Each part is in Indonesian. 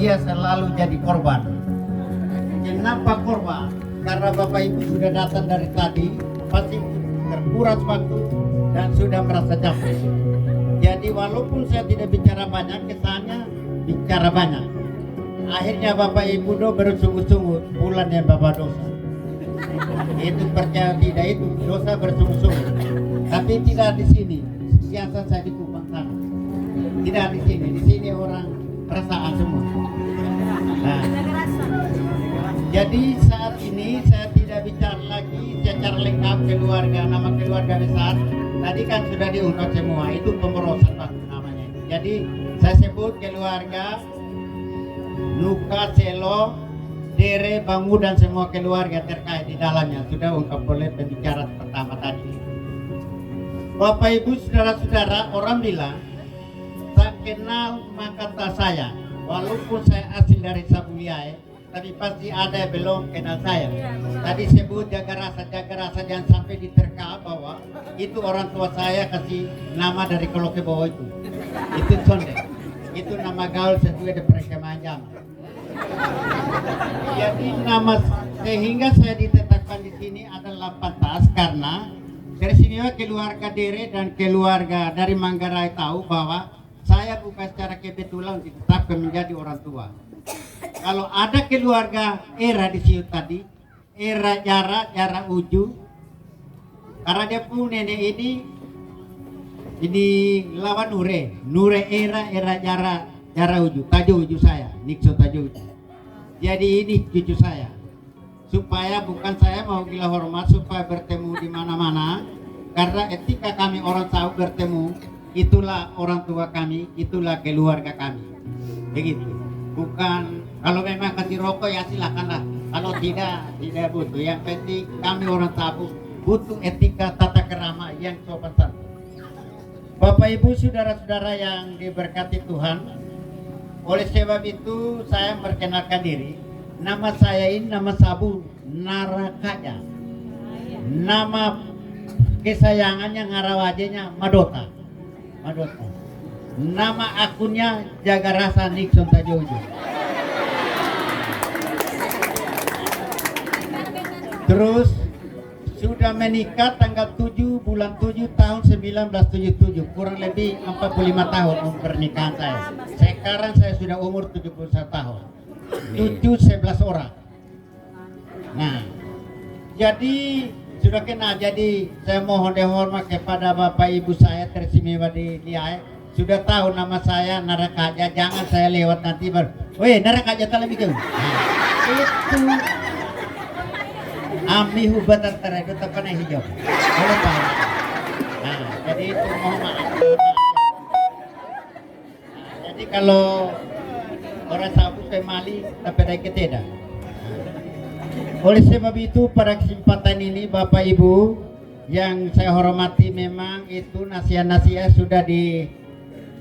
dia selalu jadi korban. Kenapa korban? Karena Bapak Ibu sudah datang dari tadi, pasti terkuras waktu dan sudah merasa capek. Jadi walaupun saya tidak bicara banyak, kesannya bicara banyak. Akhirnya Bapak Ibu bersungguh-sungguh bulan yang Bapak dosa. Itu percaya tidak, itu dosa bersungguh-sungguh. Tapi tidak di sini. Biasa saya di Kupang sana. Tidak di sini. Di sini orang perasaan semua. Nah, jadi saat ini saya tidak bicara lagi secara lengkap keluarga, nama keluarga besar. Tadi kan sudah diungkap semua. Itu pemborosan waktu namanya. Jadi saya sebut keluarga Luka, Selo, Dere, Bangu dan semua keluarga terkait di dalamnya sudah ungkap oleh pembicara pertama tadi. Bapak Ibu saudara-saudara, orang bilang tak kenal maka tak sayang. Walaupun saya asli dari Sabuliai, tapi pasti ada yang belum kenal saya. Tadi sebut jaga rasa jangan sampai diterka bahwa itu orang tua saya kasih nama dari kalau ke bawah itu. Itu condet. Itu nama gaul sesuai dengan perkembangan zaman. Jadi nama sehingga saya ditetapkan di sini adalah pantas karena dari sini keluarga Dere dan keluarga dari Manggarai tahu bahwa saya bukan secara kebetulan ditetapkan menjadi orang tua. Kalau ada keluarga Era di sini tadi, Era Jara Uju, karena dia pun nenek ini lawan Nure Era Jara Uju, Tajo Uju saya, Nixon Tajo Uju. Jadi ini cucu saya. Supaya bukan saya mau gila hormat supaya bertemu di mana-mana, karena etika kami orang tahu bertemu, itulah orang tua kami, itulah keluarga kami. Begitu. Bukan kalau memang kasih rokok ya silakanlah. Kalau tidak butuh. Yang penting kami orang tahu butuh etika tata kerama yang sopan santun. Bapak Ibu saudara-saudara yang diberkati Tuhan, oleh sebab itu saya memperkenalkan diri. Nama saya ini nama Sabu Narakaja. Nama kesayangannya ngarawajenya Madota. Nama akunnya Jaga Rasa Nixon Tajojo. Terus sudah menikah tanggal 7 bulan 7 tahun 1977, kurang lebih 45 tahun umur pernikahan saya. Sekarang saya sudah umur 71 tahun. 11 orang. Nah, jadi sudah kenal. Jadi saya mohon dihormat kepada Bapak Ibu saya teristimewa di Liai. Sudah tahu nama saya Narakaja. Jangan saya lewat nanti weh Narakaja terlebih jauh. Itu Ami hubatan terhadap tekan hijau. Boleh tahu. Nah, jadi itu mohon maaf. Jadi kalau orang Sabu Pemali tapi dari keteda. Oleh sebab itu pada kesempatan ini Bapak Ibu yang saya hormati, memang itu nasihat-nasihat sudah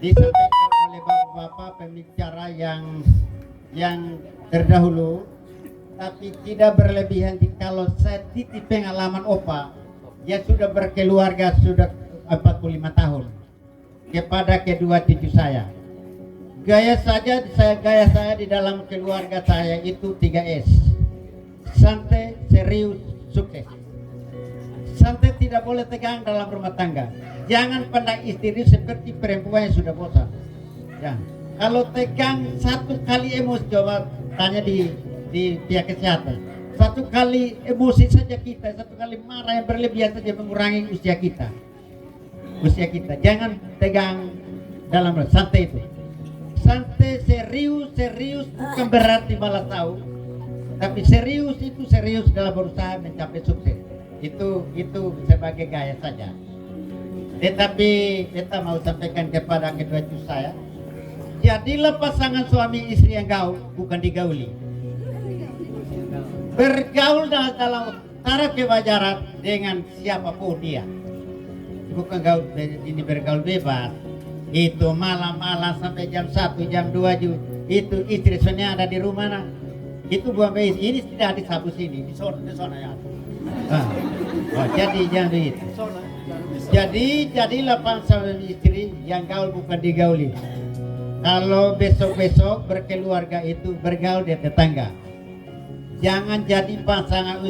disampaikan oleh Bapak pembicara yang terdahulu, tapi tidak berlebihan. Kalau saya titip pengalaman Opa yang sudah berkeluarga sudah 45 tahun kepada kedua cucu saya. Gaya saya di dalam keluarga saya itu 3S. Santai, serius, sukses. Santai tidak boleh tegang dalam rumah tangga. Jangan pandang istri seperti perempuan yang sudah bosan. Ya. Kalau tegang satu kali emosi, coba tanya di pihak kesehatan. Satu kali emosi saja kita, satu kali marah yang berlebihan saja mengurangi usia kita. Jangan tegang dalam rumah. Santai itu. Santai, serius bukan berarti malas tahu, tapi serius dalam berusaha mencapai sukses. Itu sebagai gaya saja. Tetapi kita mau sampaikan kepada kedua cucu saya, jadilah pasangan suami istri yang gaul, bukan digauli. Bergaul dalam cara kewajaran dengan siapapun dia, bukan gaul ini bergaul bebas. Itu malam-malam sampai jam 1, jam 2 itu istri sebenarnya ada di rumah. Nah. Itu bukan begitu. Ini tidak di Sabu sini, di sana ya. Jadi jangan begitu. Jadilah pasangan istri yang gaul bukan digauli. kalau besok-besok berkeluarga itu bergaul di tetangga. Jangan jadi pasangan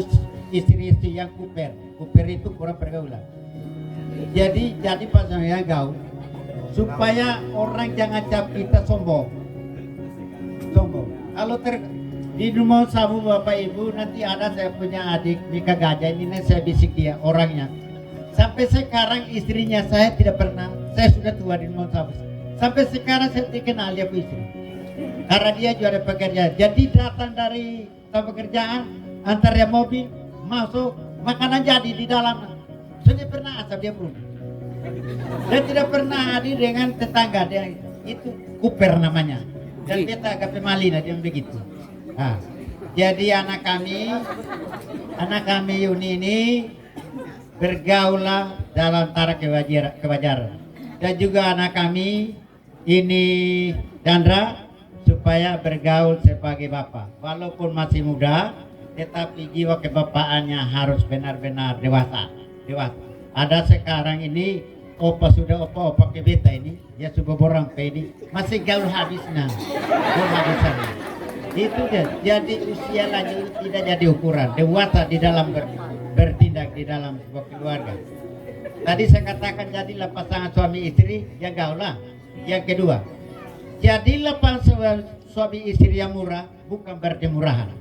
istri-istri yang kuper. Kuper itu kurang pergaulan. Jadi pasangan yang gaul supaya orang jangan cap kita sombong. Kalau di rumah sabu bapak ibu nanti ada saya punya adik nikah gajah ini saya bisik dia orangnya. Sampai sekarang istrinya saya tidak pernah. Saya sudah tua di rumah sabu. Sampai sekarang saya tidak kenal dia istri. Karena dia juga ada pekerja. Jadi datang dari pekerjaan antar dia mobil masuk makanan jadi di dalam. Sudah pernah asal dia belum. Dia tidak pernah hadir dengan tetangga dia itu kuper namanya. Dan beta agak pemalina dia begitu. Nah, jadi anak kami Yuni ini bergaulah dalam taraf kewajaran. Dan juga anak kami ini Chandra supaya bergaul sebagai bapak. Walaupun masih muda, tetapi jiwa kebapaannya harus benar-benar dewasa. Ada sekarang ini opa ke beta ini ya sudah borang ini masih gaul habisnya. Itu dia. Jadi usia lagi tidak jadi ukuran. Dewasa di dalam bertindak di dalam sebuah keluarga. Tadi saya katakan jadilah pasangan suami istri yang gaul lah. Yang kedua, jadilah pasangan suami istri yang murah, bukan berarti murahan.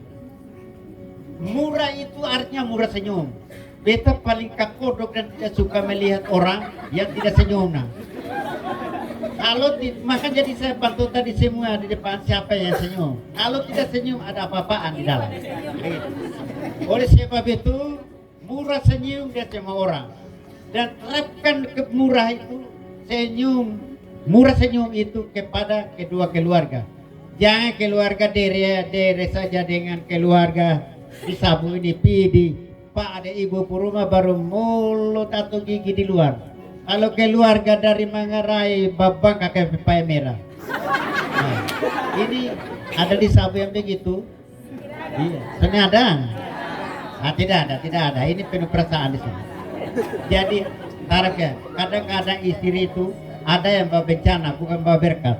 Murah itu artinya murah senyum. Beta paling kakodok dan tidak suka melihat orang yang tidak senyum. Kalau maka jadi saya bantu tadi semua di depan siapa yang senyum. Kalau tidak senyum ada apa-apaan di dalam. Oleh sebab itu murah senyum dia semua orang. Dan terapkan murah itu murah senyum itu kepada kedua keluarga. Jangan keluarga dere saja dengan keluarga di sabu ini pidi. Pak ada ibu rumah baru mulut atau gigi di luar. Kalau keluarga dari Manggarai babak kakek pepaya merah. Nah, ini ada di sabu yang begitu. Iya, sebenarnya ada. Nah, tidak ada. Ini penuh perasaan di sini. Jadi tarafnya kadang-kadang istri itu ada yang bawa bencana bukan bawa berkat.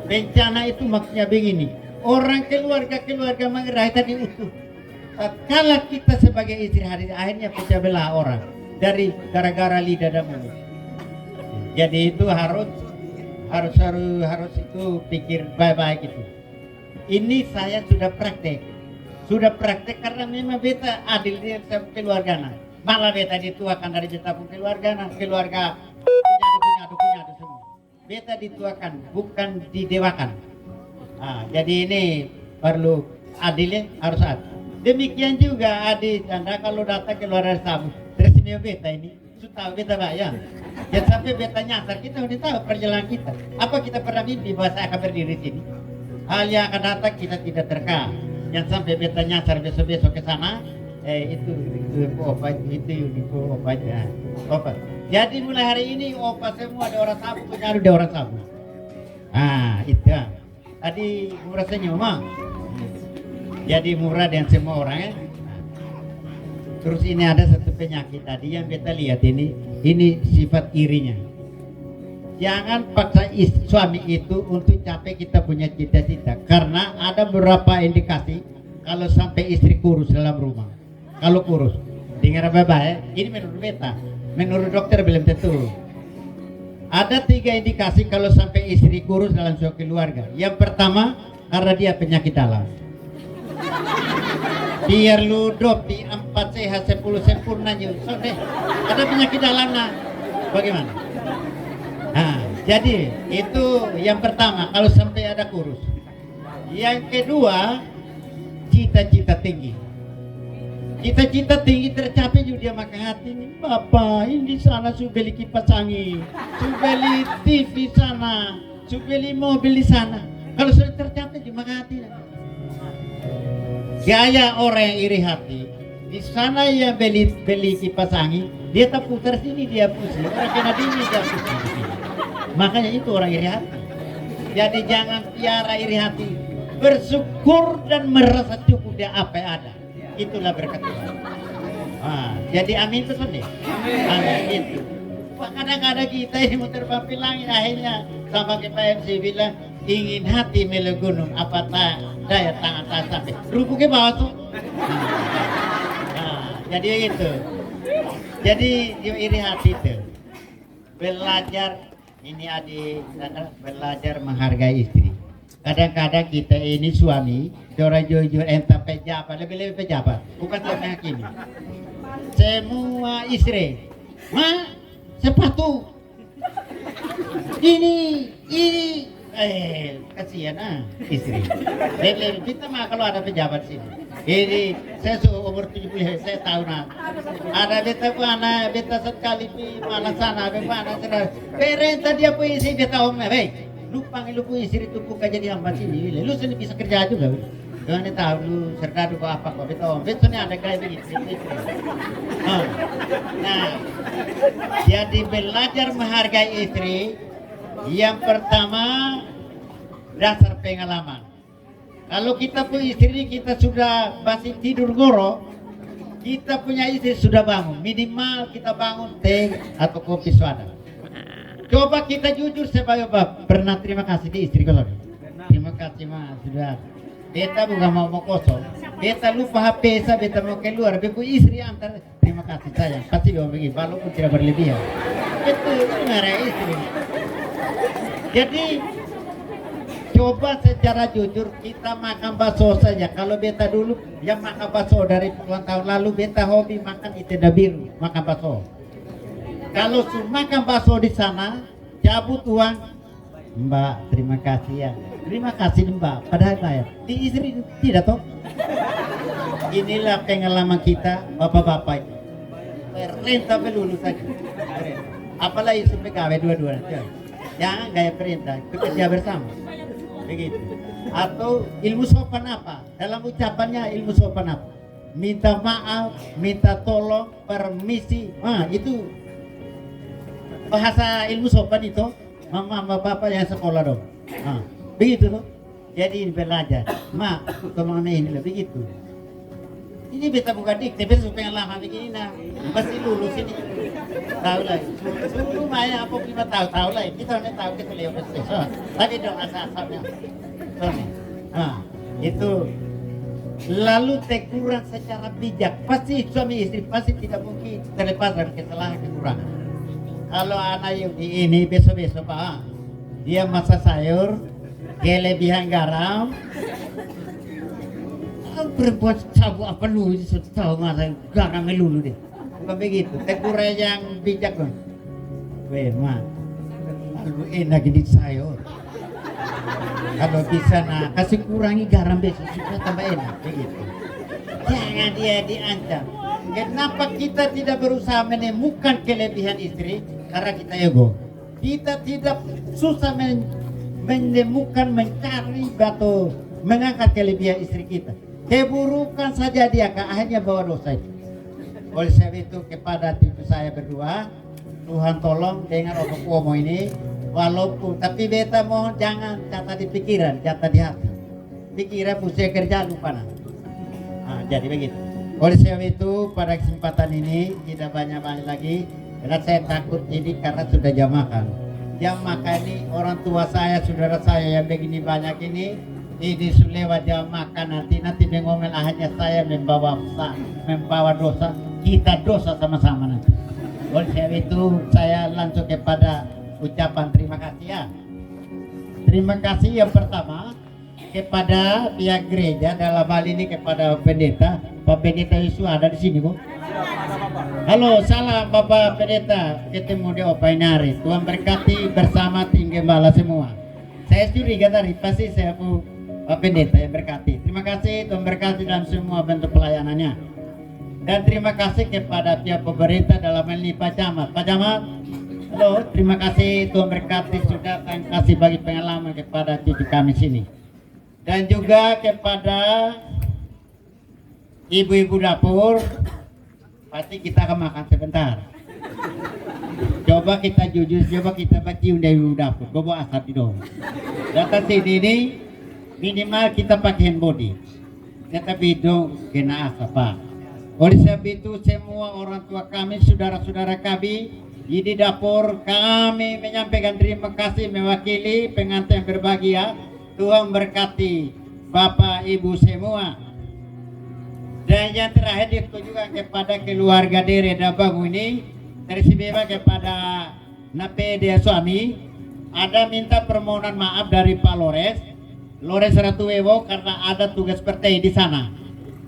Bencana itu maksudnya begini, orang keluarga Manggarai tadi utuh. Kalau kita sebagai istri hari akhirnya pecah belah orang dari gara-gara lidah dan mulut. Jadi itu harus itu pikir baik-baik itu. Ini saya sudah praktek karena memang beta adil di keluarga. Malah beta dituakan dari beta pun keluarga punya semua. Beta dituakan bukan didewakan. Jadi ini perlu adilnya harus adil. Demikian juga adik Chandra kalau datang ke luar sabu resmi beta ini sudah beta bayang. Jangan sampai beta nyasar kita udah tahu perjalanan kita. Apa kita pernah mimpi bahwa saya akan berdiri sini? Hal yang akan datang kita tidak terka. Jangan sampai beta nyasar besok-besok ke sana. Itu opa ya. Opa. Jadi mulai hari ini opa semua ada orang sabu punya ada orang sabu. Itu. Tadi murah senyum mah. Jadi murah dan semua orang ya. Terus ini ada satu penyakit tadi yang kita lihat ini sifat irinya. Jangan paksa suami itu untuk capai kita punya cita-cita karena ada beberapa indikasi kalau sampai istri kurus dalam rumah. Kalau kurus, dengar baik-baik, ini menurut beta, menurut dokter belum tentu. Ada 3 indikasi kalau sampai istri kurus dalam suatu keluarga. Yang pertama karena dia penyakit dalam. Biar lu dopi 4 sehat 10 sempurna deh. Ada penyakit dalamnya. Bagaimana? Jadi itu yang pertama kalau sampai ada kurus. Yang kedua cita-cita tinggi. Cita-cita tinggi tercapai juga dia makan hati ini. Bapak ini di sana subeli kipas angin, subeli TV sana, subeli mobil di sana. Kalau sudah tercapai juga makan hati. Gaya orang yang iri hati di sana ya beli kipas angin, dia tak putar sini dia pusing, orang kena dingin dia pusing. Makanya itu orang iri hati. Jadi jangan piara iri hati, bersyukur dan merasa cukup dia apa yang ada. Itulah berkat Tuhan. Jadi amin itu sendiri. Amin itu. Kadang-kadang kita ini mau terbang langit akhirnya sama ke Pak MC bilang ingin hati mele gunung apa daya tangan tak sampai ruku ke bawah tuh. Nah, jadi gitu. Jadi iri hati tuh. Belajar ini adik belajar menghargai istri. Kadang-kadang kita ini suami, orang jujur entah pejabat, lebih-lebih pejabat, bukan sampai hakimi. Semua istri, sepatu, ini, kasihan istri. Lebih kita mah kalau ada pejabat sini. Ini saya umur 70, saya tahu nah. Ada beta mana, beta sekali pi mana sana, mana sana. Perintah dia pun isi beta omnya, baik. Lu panggil lu istri itu bukan jadi hamba sini, lu sini bisa kerja juga. Jangan tahu lu serdadu kok apa kok beta om, beta ini ada kayak begitu. Nah, jadi belajar menghargai istri. Yang pertama dasar pengalaman. Kalau kita punya istri kita sudah masih tidur goro, kita punya istri sudah bangun, minimal kita bangun teh atau kopi suada. Coba kita jujur sebagai bapak, pernah terima kasih di istri kalau terima kasih mas sudah. Beta bukan mau kosong, beta lupa HP saya, beta mau keluar, beku istri antar terima kasih sayang, pasti dia begini, walaupun tidak berlebihan. Itu marah istri. Jadi coba secara jujur kita makan bakso saja. Kalau beta dulu yang makan bakso dari puluhan tahun lalu, beta hobi makan ikan biru, makan bakso. Kalau makan bakso di sana, cabut uang, Mbak, terima kasih ya. Terima kasih Mbak, padahal saya di istri tidak toh. Inilah pengalaman kita bapak-bapak itu. Perintah melulu saja. Apalagi sampai gawe dua-dua. Jangan gaya perintah, bekerja bersama. Begitu. Atau ilmu sopan apa? Dalam ucapannya ilmu sopan apa? Minta maaf, minta tolong, permisi. Itu bahasa ilmu sopan itu. Mama bapak yang sekolah dong. Begitu loh. Jadi belajar. Tolong ini lah begitu. Ini beta bukan dikte, beta supaya lama begini nah. Pasti lulus ini. Tahu lah. Lumayan apa 5 tahun tahu lah. Kita udah tahu kita lewat so. Tadi dong asal-asalnya. Itu lalu teguran secara bijak. Pasti suami istri pasti tidak mungkin terlepas dari kesalahan kekurangan. Kalau anak yang ini besok-besok Pak, dia masak sayur, kelebihan garam, perempuan tahu apa lu tahu masa garam melulu deh. Bukan begitu. Teguran yang bijak dong. Lu enak ini sayur. Kalau bisa kasih kurangi garam besok supaya tambah enak begitu. Jangan dia diancam. Kenapa kita tidak berusaha menemukan kelebihan istri? Karena kita ego. Kita tidak susah menemukan, mencari atau mengangkat kelebihan istri kita. Keburukan saja dia akhirnya bawa dosa itu. Oleh sebab itu kepada tim saya berdua, Tuhan tolong dengan omongan ini, walaupun tapi beta mohon jangan catat di pikiran, catat di hati. Pikiran pusing kerja lupa jadi begitu. Oleh sebab itu pada kesempatan ini tidak banyak-banyak lagi karena saya takut ini karena sudah jam makan. Jam makan ini orang tua saya, saudara saya yang begini banyak ini sudah lewat jam makan nanti mengomel akhirnya saya membawa dosa, kita dosa sama-sama nanti. Oleh sebab itu saya langsung kepada ucapan terima kasih ya. Terima kasih yang pertama kepada pihak gereja, dalam hal ini kepada pendeta. Pak Pendeta Yesus ada di sini kok. Halo, salam Bapak Pendeta, ketemu di Opainari. Tuhan berkati bersama tim gembala semua. Saya curiga tadi pasti saya Pak Pendeta yang berkati. Terima kasih, Tuhan berkati dalam semua bentuk pelayanannya. Dan terima kasih kepada pihak pemerintah dalam hal ini Pak Camat. Pak Camat, halo, terima kasih, Tuhan berkati sudah kasih bagi pengalaman kepada cucu kami sini. Dan juga kepada ibu-ibu dapur, pasti kita akan makan sebentar. Coba kita jujur, coba kita cium dari ibu dapur, bawa asap di dong. Datang sini ini minimal kita pakai hand body, tetapi itu kena asap Pak. Oleh sebab itu semua orang tua kami, saudara-saudara kami Di dapur kami menyampaikan terima kasih mewakili pengantin yang berbahagia. Tuhan berkati Bapak Ibu semua. Dan yang terakhir itu juga kepada keluarga Dere Dabagu ini, tersibewa kepada Nape dia suami, ada minta permohonan maaf dari Pak Lores Ratuewo karena ada tugas partai di sana.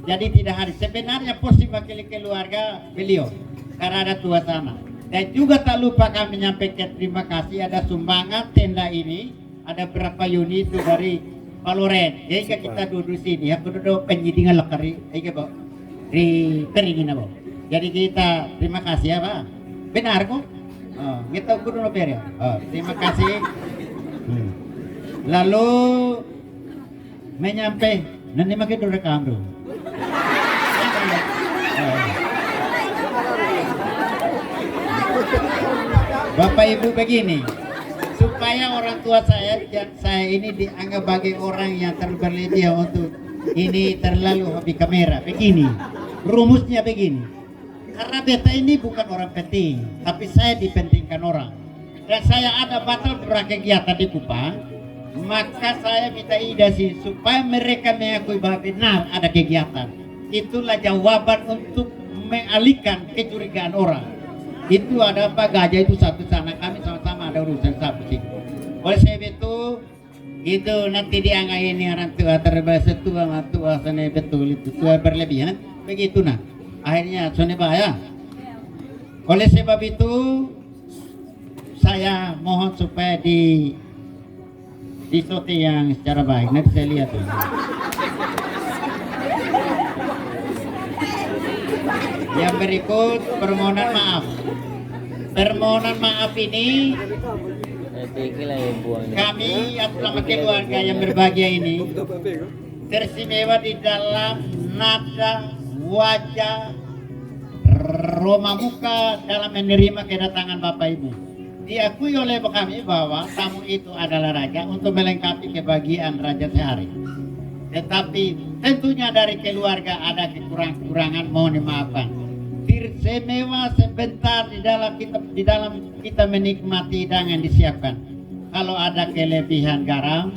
Jadi tidak hadir. Sebenarnya posisi wakil keluarga beliau karena ada tugas sana. Dan juga tak lupa kami menyampaikan terima kasih ada sumbangan tenda ini, ada berapa unit itu dari Pak Loren. Jadi kita duduk sini, aku duduk penyidingan lekari, Pak di keringin apa. Jadi kita terima kasih ya Pak. Benar kok? Oh, kita kudu noper ya. Oh, terima kasih. Lalu menyampai nanti makin dulu rekam dulu. Bapak Ibu begini, supaya orang tua saya ini dianggap sebagai orang yang terlalu berlebihan untuk ini terlalu hobi kamera. Begini, rumusnya begini. Karena beta ini bukan orang penting, tapi saya dipentingkan orang. Dan saya ada batal berkegiatan di Kupang, maka saya minta idasi supaya mereka mengakui bahwa benar ada kegiatan. Itulah jawaban untuk mengalihkan kecurigaan orang. Itu ada Pak Gajah itu satu sana, kami sama-sama ada urusan satu sih. Oleh sebab itu nanti dianggap ini orang tua terbahasa tua sana betul itu tua berlebihan begitu nah. Akhirnya sana bahaya. Oleh sebab itu saya mohon supaya disorti yang secara baik. Nanti saya lihat tuh. Yang berikut permohonan maaf. Permohonan maaf ini kami atas keluarga yang berbahagia ini teristimewa di dalam nada, wajah, roma muka dalam menerima kedatangan Bapak Ibu. Diakui oleh kami bahwa tamu itu adalah raja untuk melengkapi kebahagiaan raja sehari. Tetapi tentunya dari keluarga ada kekurangan mohon dimaafkan. Tersemewa sebentar di dalam kita menikmati hidangan disiapkan. Kalau ada kelebihan garam,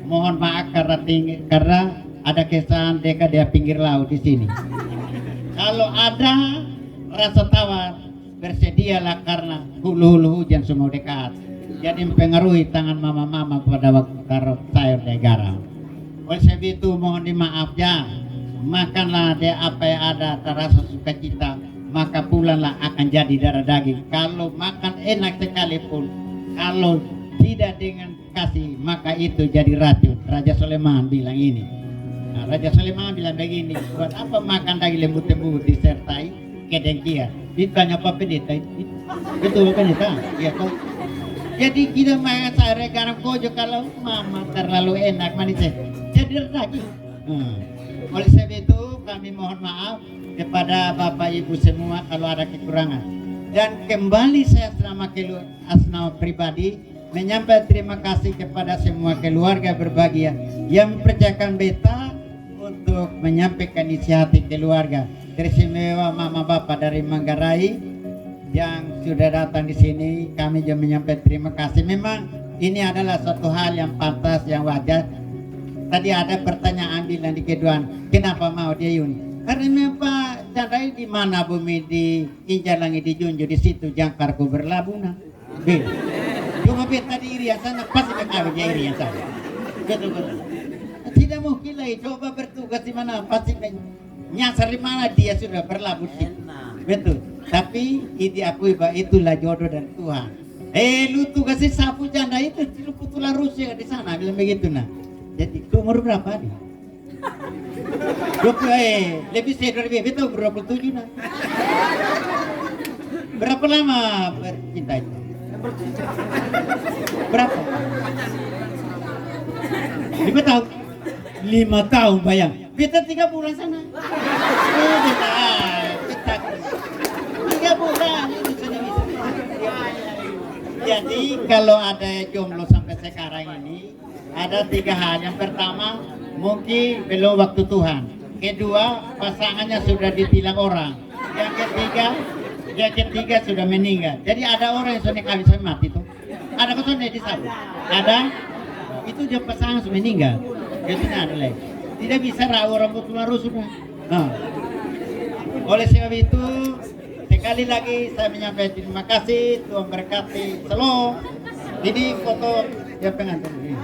mohon maaf karena ada kesan deka dia pinggir laut di sini. Kalau ada rasa tawar, bersedialah karena hulu-hulu hujan semua dekat. Jadi mempengaruhi tangan mama-mama pada waktu taruh sayur dan garam. Oleh sebab itu mohon dimaaf ya. Makanlah dia apa yang ada terasa sukacita, maka pulanglah akan jadi darah daging. Kalau makan enak sekalipun, kalau tidak dengan kasih, maka itu jadi racun. Raja Sulaiman bilang ini. Nah, Raja Sulaiman bilang begini, buat apa makan daging lembut-lembut disertai kedengkian? Ditanya apa pendeta itu? Betul pendeta? Iya kok. Jadi kita makan sayur garam kojo kalau mama terlalu enak manis jadi daging. Oleh sebab itu kami mohon maaf kepada Bapak Ibu semua kalau ada kekurangan. Dan kembali saya asnama pribadi menyampaikan terima kasih kepada semua keluarga berbahagia yang mempercayakan beta untuk menyampaikan isi hati keluarga. Teristimewa Mama Bapak dari Manggarai yang sudah datang di sini, kami juga menyampaikan terima kasih. Memang ini adalah suatu hal yang pantas, yang wajar. Tadi ada pertanyaan bilang di keduan, kenapa mau dia Yun? Karena memang Pak Chandra di mana bumi diinjak langit dijunjung di situ jangkarku berlabuh nah. Cuma beta di Irian sana pasti kekawin di Irian sana. Betul-betul. Tidak mungkin lagi coba bertugas di mana pasti nyasar di mana dia sudah berlabuh di situ. Betul. Tapi diakui bahwa itulah jodoh dari Tuhan. Lu tugasnya sapu Chandra itu putulan Rusia di sana bilang begitu nah. Jadi umur berapa nih? 20 lebih saya dari betul 27 nah. Berapa lama bercinta itu? Berapa? 5 tahun. 5 tahun bayang. Beta 3 bulan sana. Beta 3 bulan itu saja. Jadi kalau ada jomblo sampai sekarang ini ada 3 hal. Yang pertama mungkin belum waktu Tuhan. Kedua pasangannya sudah ditilang orang. Yang ketiga Yang ketiga sudah meninggal. Jadi ada orang yang sudah kawin sampai mati tuh. Ada kok sudah disambut. Ada. Itu dia pasangan sudah meninggal. Dia sudah ada lagi. Tidak bisa rawa rambut baru sudah. Nah. Oleh sebab itu sekali lagi saya menyampaikan terima kasih, Tuhan berkati. Shalom. Ini foto yang pengantin ini.